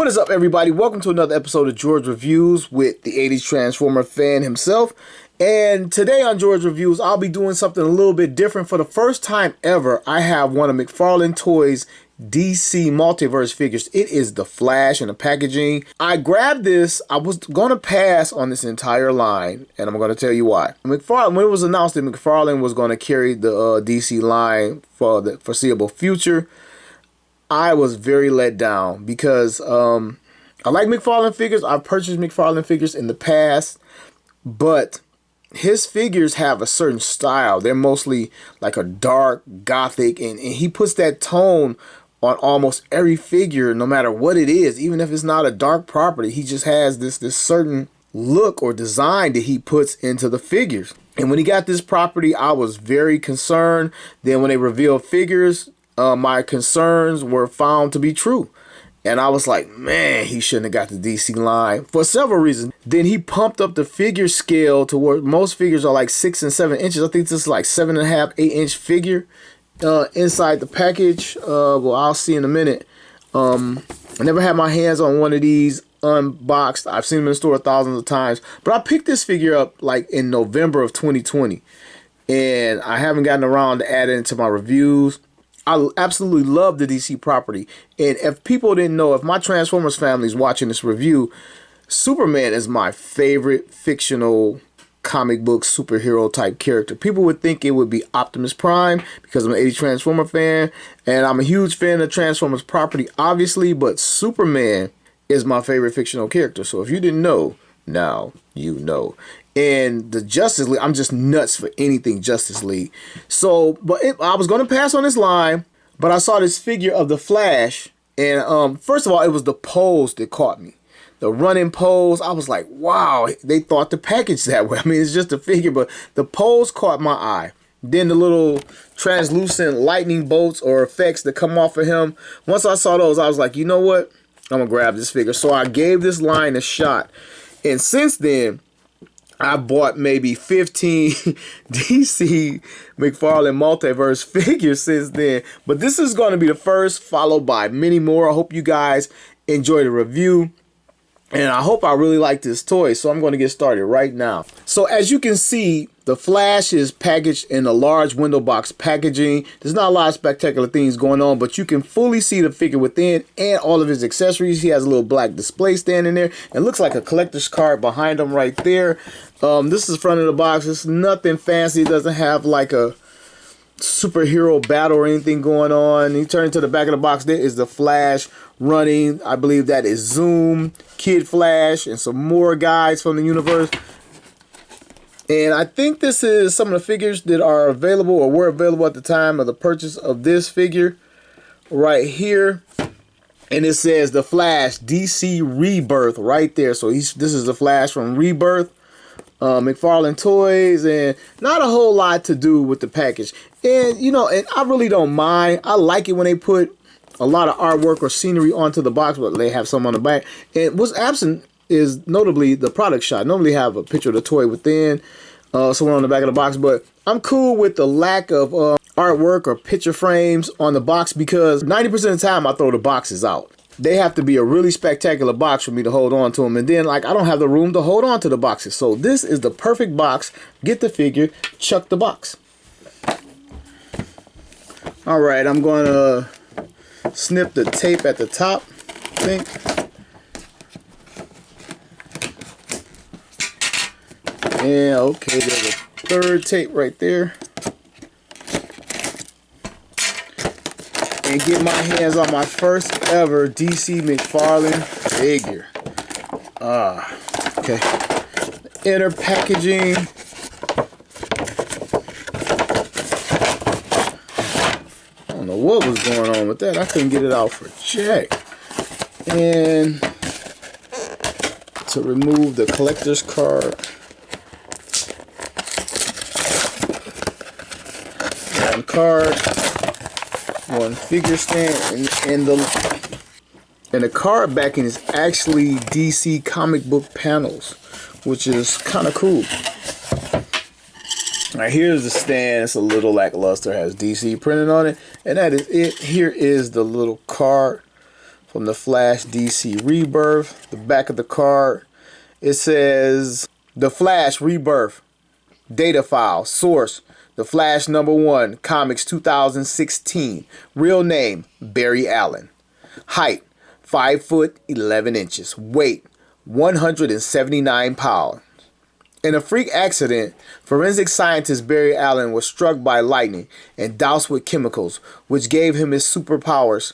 What is up, everybody? Welcome to another episode of George Reviews with the 80s Transformer fan himself. And today on George Reviews, I'll be doing something a little bit different. For the first time ever, I have one of McFarlane Toys DC Multiverse figures. It is the Flash in the packaging. I grabbed this. I was going to pass on this entire line, and I'm going to tell you why. McFarlane, when it was announced that McFarlane was going to carry the DC line for the foreseeable future, I was very let down because I like McFarlane figures. I've purchased McFarlane figures in the past, but his figures have a certain style. They're mostly like a dark gothic, and he puts that tone on almost every figure, no matter what it is. Even if it's not a dark property, he just has this certain look or design that he puts into the figures. And when he got this property, I was very concerned. Then when they revealed figures, my concerns were found to be true. And I was like, man, he shouldn't have got the DC line for several reasons. Then he pumped up the figure scale to where most figures are like 6 and 7 inches. I think this is like 7.5, 8-inch figure inside the package. Well, I'll see in a minute. I never had my hands on one of these unboxed. I've seen them in the store thousands of times. But I picked this figure up like in November of 2020. And I haven't gotten around to add it into my reviews. I absolutely love the DC property. And if people didn't know, if my Transformers family is watching this review, Superman is my favorite fictional comic book superhero type character. People would think it would be Optimus Prime because I'm an 80s Transformer fan. And I'm a huge fan of Transformers property, obviously. But Superman is my favorite fictional character. So if you didn't know, now you know. And the Justice League, I'm just nuts for anything Justice League. So, I was going to pass on this line, but I saw this figure of the Flash. And first of all, it was the pose that caught me. The running pose, I was like, wow, they thought the package that way. I mean, it's just a figure, but the pose caught my eye. Then the little translucent lightning bolts or effects that come off of him. Once I saw those, I was like, you know what? I'm going to grab this figure. So I gave this line a shot. And since then, I bought maybe 15 DC McFarlane Multiverse figures since then. But this is going to be the first, followed by many more. I hope you guys enjoy the review. And I hope I really like this toy. So I'm going to get started right now. So as you can see, the Flash is packaged in a large window box packaging. There's not a lot of spectacular things going on, but you can fully see the figure within and all of his accessories. He has a little black display stand in there. It looks like a collector's card behind him right there. This is the front of the box. It's nothing fancy. It doesn't have like a superhero battle or anything going on. You turn to the back of the box. There is the Flash running. I believe that is Zoom, Kid Flash, and some more guys from the universe. And I think this is some of the figures that are available or were available at the time of the purchase of this figure right here. And it says the Flash DC Rebirth right there. So this is the Flash from Rebirth. McFarlane Toys, and not a whole lot to do with the package. And you know, and I really don't mind. I like it when they put a lot of artwork or scenery onto the box, but they have some on the back. And what's absent is notably the product shot. Normally have a picture of the toy within, somewhere on the back of the box. But I'm cool with the lack of artwork or picture frames on the box because 90% of the time I throw the boxes out. They have to be a really spectacular box for me to hold on to them. And then, like, I don't have the room to hold on to the boxes. So this is the perfect box. Get the figure, chuck the box. All right, I'm going to snip the tape at the top, I think. And, okay, there's a third tape right there. And get my hands on my first ever DC McFarlane figure. Okay. Inner packaging. I don't know what was going on with that. I couldn't get it out for jack. And to remove the collector's card. One card. One figure stand, and the card backing is actually DC comic book panels, which is kind of cool. All right, here's the stand. It's a little lackluster, has DC printed on it, and that is it. Here is the little card from the Flash DC Rebirth. The back of the card, it says The Flash Rebirth. Data file. Source: The Flash #1, Comics 2016. Real name: Barry Allen. Height: 5 foot 11 inches. Weight: 179 pounds. In a freak accident, forensic scientist Barry Allen was struck by lightning and doused with chemicals, which gave him his superpowers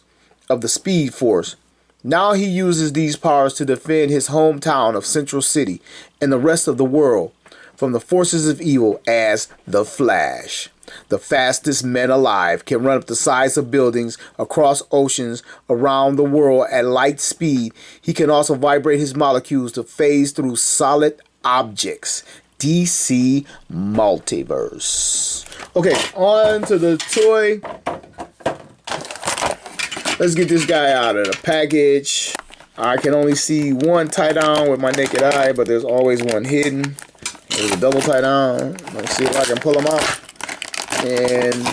of the Speed Force. Now he uses these powers to defend his hometown of Central City and the rest of the world from the forces of evil as the Flash. The fastest man alive, can run up the sides of buildings, across oceans, around the world at light speed. He can also vibrate his molecules to phase through solid objects. DC Multiverse. Okay, on to the toy. Let's get this guy out of the package. I can only see one tie down with my naked eye, but there's always one hidden. There's a double tie down. Let's see if I can pull him out. And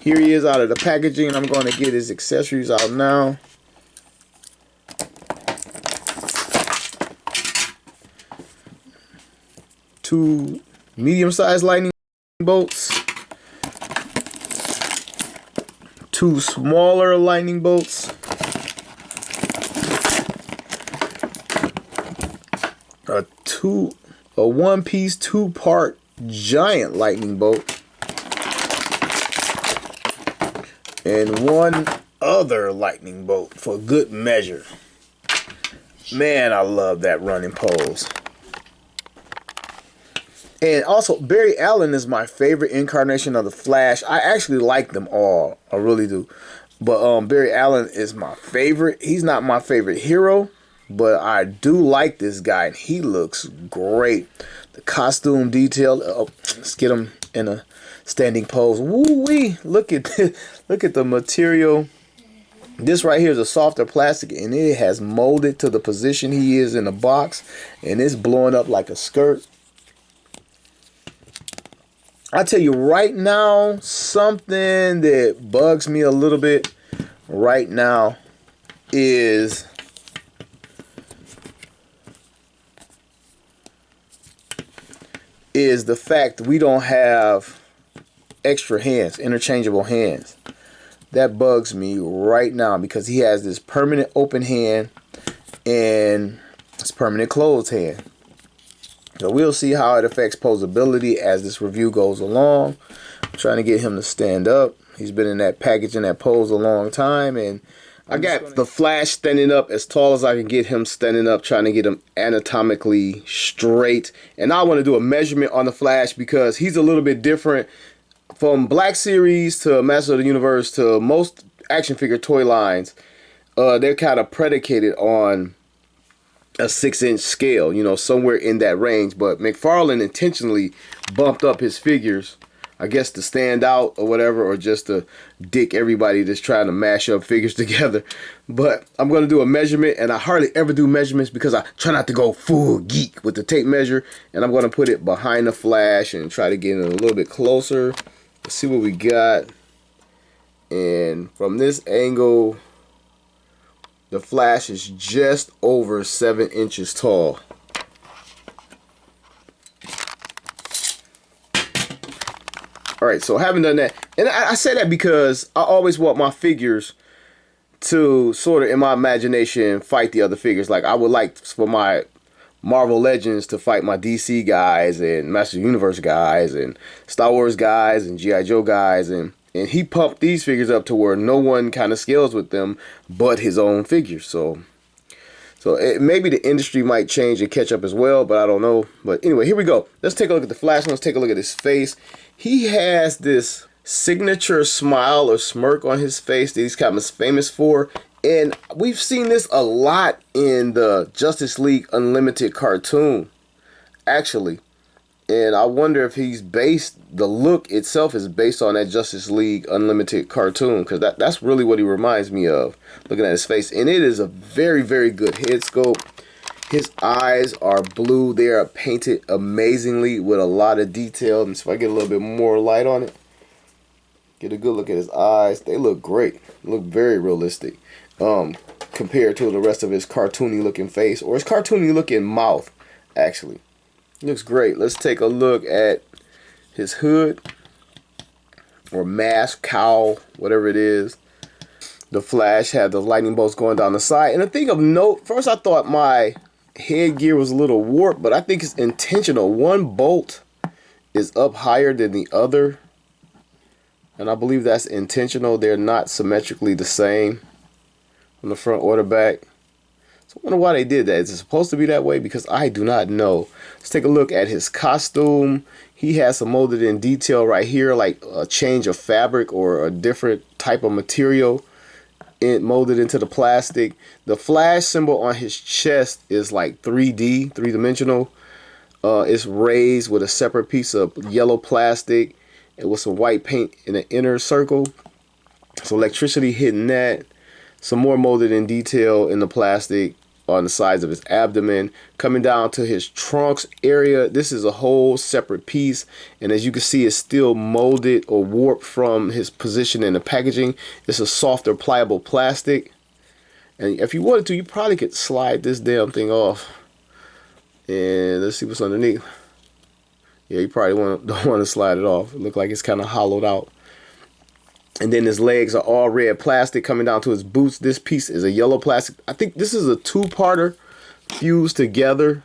here he is out of the packaging. I'm going to get his accessories out now. Two medium-sized lightning bolts, two smaller lightning bolts, a one-piece, two-part giant lightning bolt, and one other lightning bolt for good measure. Man, I love that running pose. And also, Barry Allen is my favorite incarnation of the Flash. I actually like them all. I really do. But Barry Allen is my favorite. He's not my favorite hero, but I do like this guy. And he looks great. The costume detail. Oh, let's get him in a standing pose. Woo-wee. Look at this. Look at the material. This right here is a softer plastic, and it has molded to the position he is in the box. And it's blowing up like a skirt. I tell you right now, something that bugs me a little bit right now is the fact that we don't have extra hands, interchangeable hands. That bugs me right now because he has this permanent open hand and this permanent closed hand. So we'll see how it affects posability as this review goes along. I'm trying to get him to stand up. He's been in that package and that pose a long time. And I got the Flash standing up as tall as I can get him standing up, trying to get him anatomically straight. And I want to do a measurement on the Flash because he's a little bit different from Black Series to Master of the Universe to most action figure toy lines. They're kind of predicated on a 6-inch scale, you know, somewhere in that range. But McFarlane intentionally bumped up his figures, I guess to stand out or whatever, or just to dick everybody that's trying to mash up figures together. But I'm going to do a measurement, and I hardly ever do measurements because I try not to go full geek with the tape measure. And I'm going to put it behind the Flash and try to get it a little bit closer. Let's see what we got. And from this angle, the Flash is just over 7 inches tall. Alright, so I haven't done that. And I say that because I always want my figures to sort of, in my imagination, fight the other figures. Like, I would like for my Marvel Legends to fight my DC guys and Master Universe guys and Star Wars guys and G.I. Joe guys. And he pumped these figures up to where no one kind of scales with them but his own figures. So maybe the industry might change and catch up as well, but I don't know. But anyway, here we go. Let's take a look at the Flash. Let's take a look at his face. He has this signature smile or smirk on his face that he's kind of famous for. And we've seen this a lot in the Justice League Unlimited cartoon, actually. And I wonder if the look itself is based on that Justice League Unlimited cartoon, because that's really what he reminds me of, looking at his face. And it is a very, very good head sculpt. His eyes are blue. They are painted amazingly with a lot of detail. And so if I get a little bit more light on it, get a good look at his eyes. They look great. They look very realistic. compared to the rest of his cartoony looking face, or his cartoony looking mouth. Actually, looks great. Let's take a look at his hood or mask, cowl, whatever it is. The Flash had the lightning bolts going down the side. And a thing of note, first I thought my headgear was a little warped, but I think it's intentional. One bolt is up higher than the other, and I believe that's intentional. They're not symmetrically the same from the front or the back. So I wonder why they did that. Is it supposed to be that way? Because I do not know. Let's take a look at his costume. He has some molded in detail right here, like a change of fabric or a different type of material molded into the plastic. The Flash symbol on his chest is like 3D, three-dimensional. It's raised with a separate piece of yellow plastic and with some white paint in the inner circle. So electricity hitting that. Some more molded in detail in the plastic on the sides of his abdomen. Coming down to his trunks area, this is a whole separate piece, and as you can see, it's still molded or warped from his position in the packaging. It's a softer, pliable plastic, and if you wanted to, you probably could slide this damn thing off. And let's see what's underneath. Yeah, you probably don't want to slide it off. It looks like it's kind of hollowed out. And then his legs are all red plastic coming down to his boots. This piece is a yellow plastic. I think this is a two-parter fused together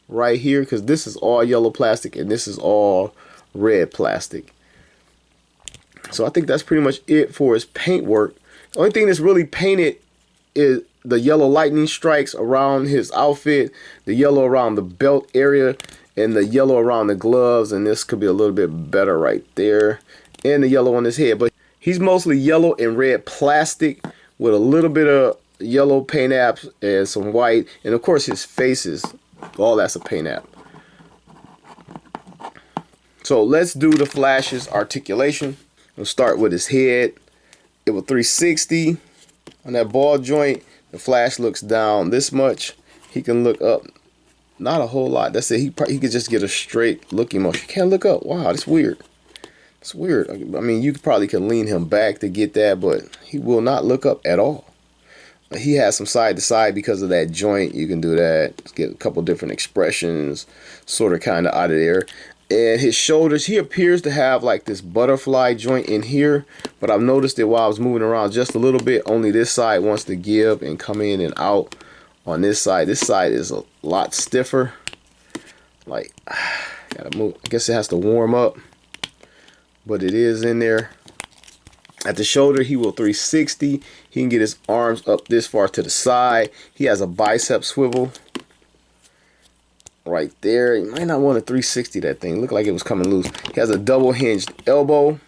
right here, because this is all yellow plastic and this is all red plastic. So I think that's pretty much it for his paint work. The only thing that's really painted is the yellow lightning strikes around his outfit, the yellow around the belt area, and the yellow around the gloves. And this could be a little bit better right there. And the yellow on his head. But he's mostly yellow and red plastic with a little bit of yellow paint apps and some white. And of course his face is, all that's a paint app. So let's do the Flash's articulation. We'll start with his head. It was 360 on that ball joint. The Flash looks down this much. He can look up, not a whole lot. That's it. He could just get a straight looking motion. He can't look up. Wow, that's weird. It's weird. I mean, you probably can lean him back to get that, but he will not look up at all. He has some side to side because of that joint. You can do that. Get a couple different expressions, sort of kind of out of there. And his shoulders, he appears to have like this butterfly joint in here, but I've noticed it while I was moving around just a little bit. Only this side wants to give and come in and out on this side. This side is a lot stiffer. Like, gotta move. I guess it has to warm up, but it is in there. At the shoulder, he will 360. He can get his arms up this far to the side. He has a bicep swivel right there. You might not want to 360 that thing. Looked like it was coming loose. He has a double hinged elbow. You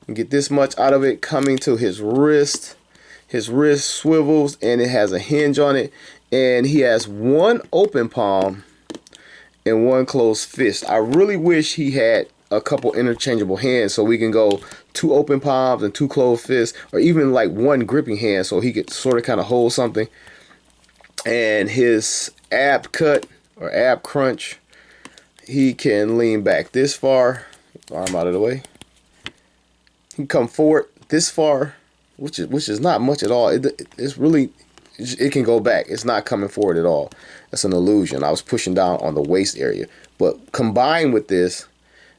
can get this much out of it. Coming to his wrist. His wrist swivels and it has a hinge on it. And he has one open palm and one closed fist. I really wish he had a couple interchangeable hands so we can go two open palms and two closed fists, or even like one gripping hand so he could sort of kind of hold something. And his ab cut or ab crunch, he can lean back this far, arm out of the way. He can come forward this far, which is not much at all. It's really, it can go back. It's not coming forward at all. That's an illusion. I was pushing down on the waist area. But combined with this,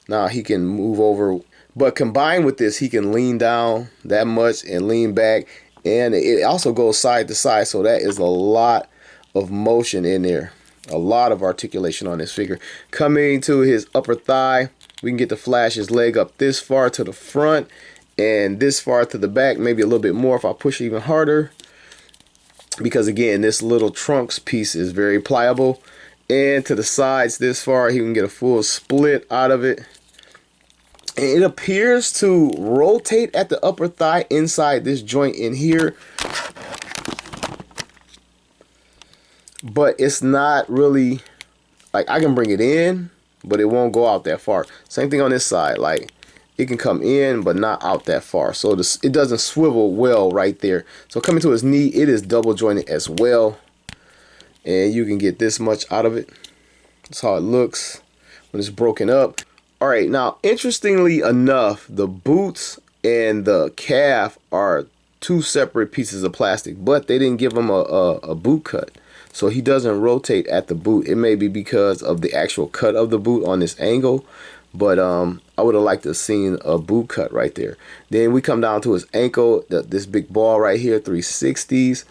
now he can move over. But combined with this, he can lean down that much and lean back. And it also goes side to side. So that is a lot of motion in there. A lot of articulation on this figure. Coming to his upper thigh, we can get the Flash's leg up this far to the front and this far to the back. Maybe a little bit more if I push even harder. Because again, this little trunks piece is very pliable. And to the sides this far, he can get a full split out of it. And it appears to rotate at the upper thigh inside this joint in here. But it's not really, like, I can bring it in, but it won't go out that far. Same thing on this side. Like, it can come in, but not out that far. So it doesn't swivel well right there. So coming to his knee, it is double jointed as well. And you can get this much out of it. That's how it looks when it's broken up. All right, now, interestingly enough, the boots and the calf are two separate pieces of plastic, but they didn't give him a boot cut. So he doesn't rotate at the boot. It may be because of the actual cut of the boot on this angle, but I would have liked to have seen a boot cut right there. Then we come down to his ankle, this big ball right here, 360s.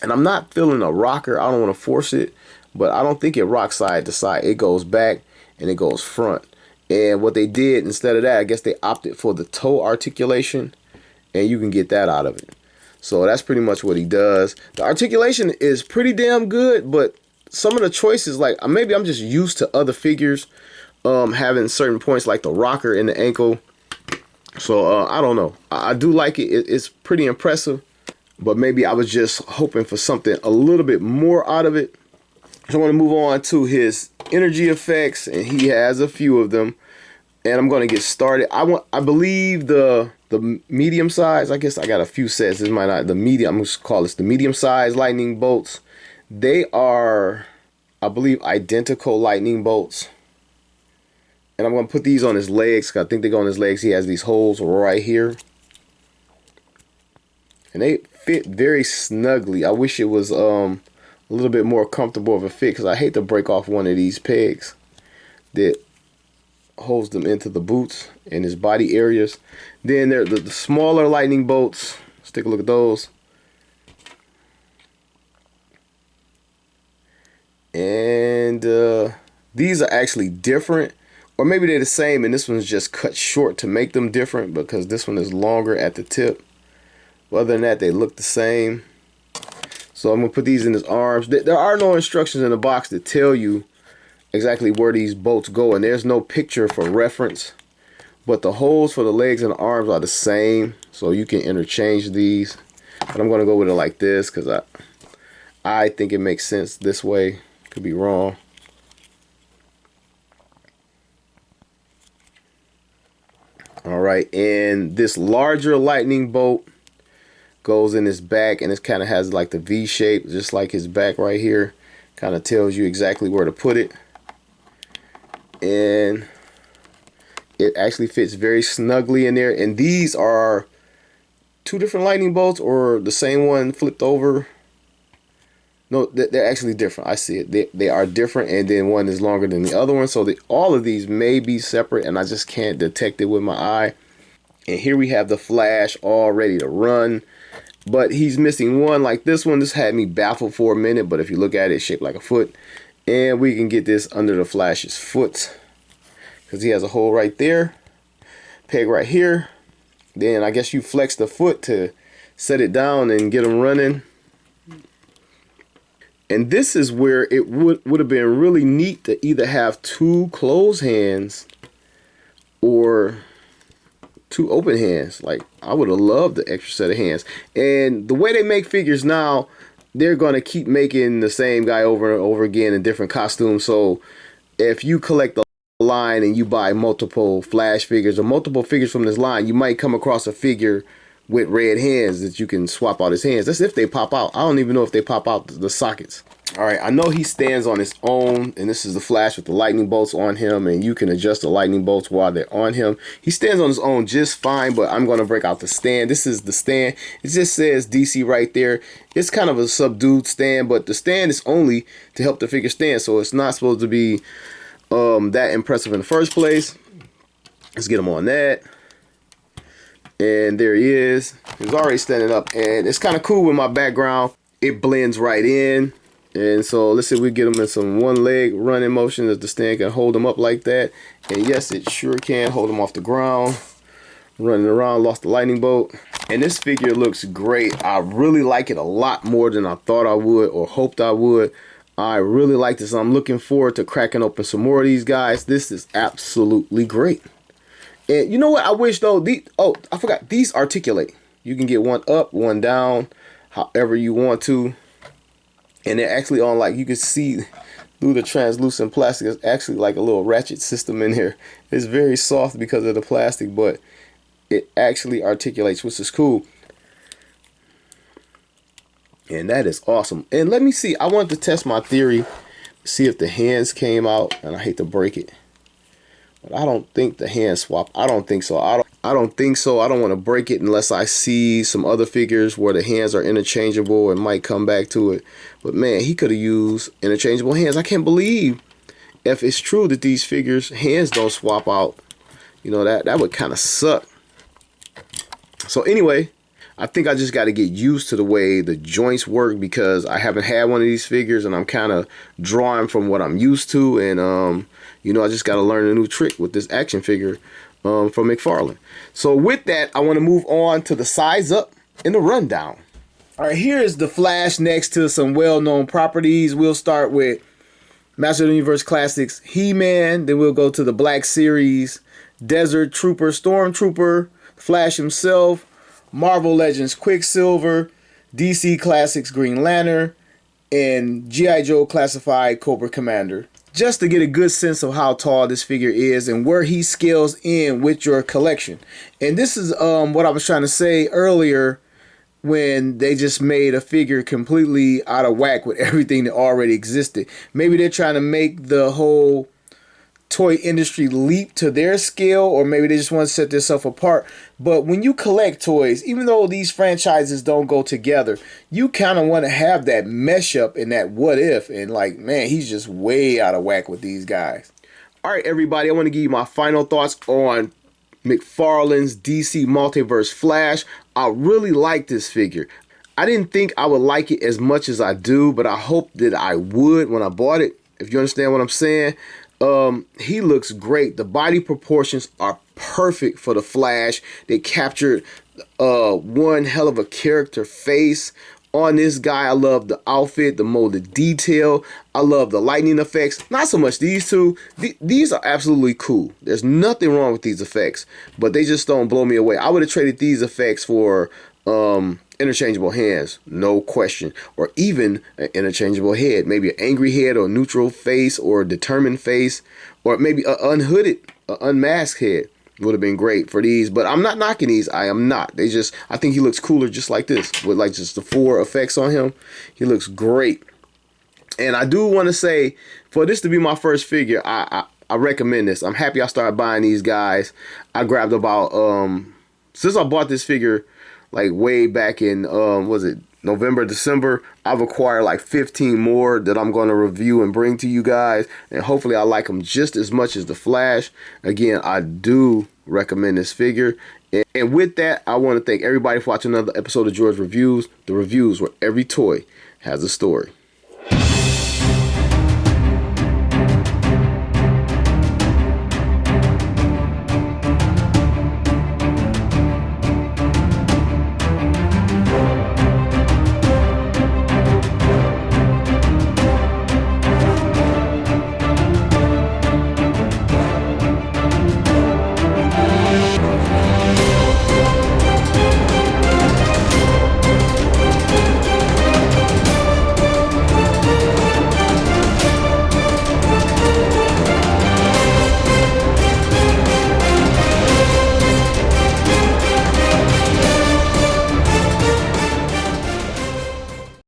And I'm not feeling a rocker. I don't want to force it, but I don't think it rocks side to side. It goes back and it goes front. And what they did instead of that, I guess they opted for the toe articulation, and you can get that out of it. So that's pretty much what he does. The articulation is pretty damn good, but some of the choices, like maybe I'm just used to other figures having certain points like the rocker in the ankle. So I don't know. I do like it. It's pretty impressive, but maybe I was just hoping for something a little bit more out of it. So I want to move on to his energy effects, and he has a few of them. And I'm going to get started. I believe the medium size, I guess I got a few sets. This might not, the medium, I'm going to call this the medium size lightning bolts. They are, I believe, identical lightning bolts. And I'm going to put these on his legs, 'cause I think they go on his legs. He has these holes right here. And they fit very snugly. I wish it was a little bit more comfortable of a fit, because I hate to break off one of these pegs that holds them into the boots and his body areas. Then there the smaller lightning bolts. Let's take a look at those. And these are actually different, or maybe they're the same and this one's just cut short to make them different, because this one is longer at the tip. But other than that, they look the same. So I'm gonna put these in his arms. There are no instructions in the box that tell you exactly where these bolts go, and there's no picture for reference, but the holes for the legs and the arms are the same, so you can interchange these. But I'm gonna go with it like this because I think it makes sense this way. Could be wrong. All right, and this larger lightning bolt goes in his back, and it kind of has like the V shape, just like his back right here. Kind of tells you exactly where to put it. And it actually fits very snugly in there. And these are two different lightning bolts, or the same one flipped over. No, they're actually different. I see it. They are different, and then one is longer than the other one. So all of these may be separate, and I just can't detect it with my eye. And here we have the Flash all ready to run, but he's missing one. Like this one, this had me baffled for a minute, but if you look at it, it's shaped like a foot. And we can get this under the Flash's foot, because he has a hole right there, peg right here. Then I guess you flex the foot to set it down and get him running. And this is where it would have been really neat to either have two closed hands or two open hands. Like, I would have loved the extra set of hands. And the way they make figures now, they're going to keep making the same guy over and over again in different costumes. So if you collect the line and you buy multiple Flash figures or multiple figures from this line, you might come across a figure with red hands that you can swap out his hands. That's if they pop out. I don't even know if they pop out the sockets. All right, I know he stands on his own, and this is the Flash with the lightning bolts on him, and you can adjust the lightning bolts while they're on him. He stands on his own just fine, but I'm going to break out the stand. This is the stand. It just says DC right there. It's kind of a subdued stand, but the stand is only to help the figure stand, so it's not supposed to be that impressive in the first place. Let's get him on that. And there he is. He's already standing up, and it's kind of cool with my background. It blends right in. And so let's see if we get him in some one leg running motion, that the stand can hold him up like that. And yes, it sure can hold him off the ground. Running around, lost the lightning bolt. And this figure looks great. I really like it a lot more than I thought I would or hoped I would. I really like this. I'm looking forward to cracking open some more of these guys. This is absolutely great. And you know what I wish though? I forgot. These articulate. You can get one up, one down, however you want to. And they're actually on, like, you can see through the translucent plastic. It's actually like a little ratchet system in here. It's very soft because of the plastic, but it actually articulates, which is cool. And that is awesome. And let me see. I wanted to test my theory, see if the hands came out. And I hate to break it, but I don't think the hands swap. I don't think so. I don't think so. I don't want to break it unless I see some other figures where the hands are interchangeable and might come back to it. But man, he could have used interchangeable hands. I can't believe if it's true that these figures hands don't swap out. You know, that would kind of suck. So anyway, I think I just got to get used to the way the joints work, because I haven't had one of these figures and I'm kind of drawing from what I'm used to. And you know, I just got to learn a new trick with this action figure from McFarlane. So with that, I want to move on to the size up and the rundown. All right, here is the Flash next to some well-known properties. We'll start with Master of the Universe Classics He-Man. Then we'll go to the Black Series Desert Trooper Stormtrooper, Flash himself, Marvel Legends Quicksilver, DC Classics Green Lantern, and G.I. Joe Classified Cobra Commander. Just to get a good sense of how tall this figure is and where he scales in with your collection. And this is what I was trying to say earlier, when they just made a figure completely out of whack with everything that already existed. Maybe they're trying to make the whole toy industry leap to their scale, or maybe they just want to set themselves apart. But when you collect toys, even though these franchises don't go together, you kind of want to have that mesh up and that what if, and like, man, he's just way out of whack with these guys. All right, everybody, I want to give you my final thoughts on McFarlane's DC Multiverse Flash. I really like this figure. I didn't think I would like it as much as I do, but I hoped that I would when I bought it, if you understand what I'm saying. He looks great. The body proportions are perfect for the Flash. They captured one hell of a character face on this guy. I love the outfit, the molded detail. I love the lightning effects. Not so much these two. These are absolutely cool. There's nothing wrong with these effects, but they just don't blow me away. I would have traded these effects for interchangeable hands, no question, or even an interchangeable head, maybe an angry head or a neutral face or a determined face, or maybe an unhooded, unmasked head would have been great for these. But I'm not knocking these. I am not. They just, I think he looks cooler just like this, with like just the 4 effects on him. He looks great. And I do want to say, for this to be my first figure, I recommend this. I'm happy I started buying these guys. I grabbed about since I bought this figure like way back in was it November, December, I've acquired like 15 more that I'm going to review and bring to you guys, and hopefully I like them just as much as the Flash. Again, I do recommend this figure. And with that, I want to thank everybody for watching another episode of George Reviews, the reviews where every toy has a story.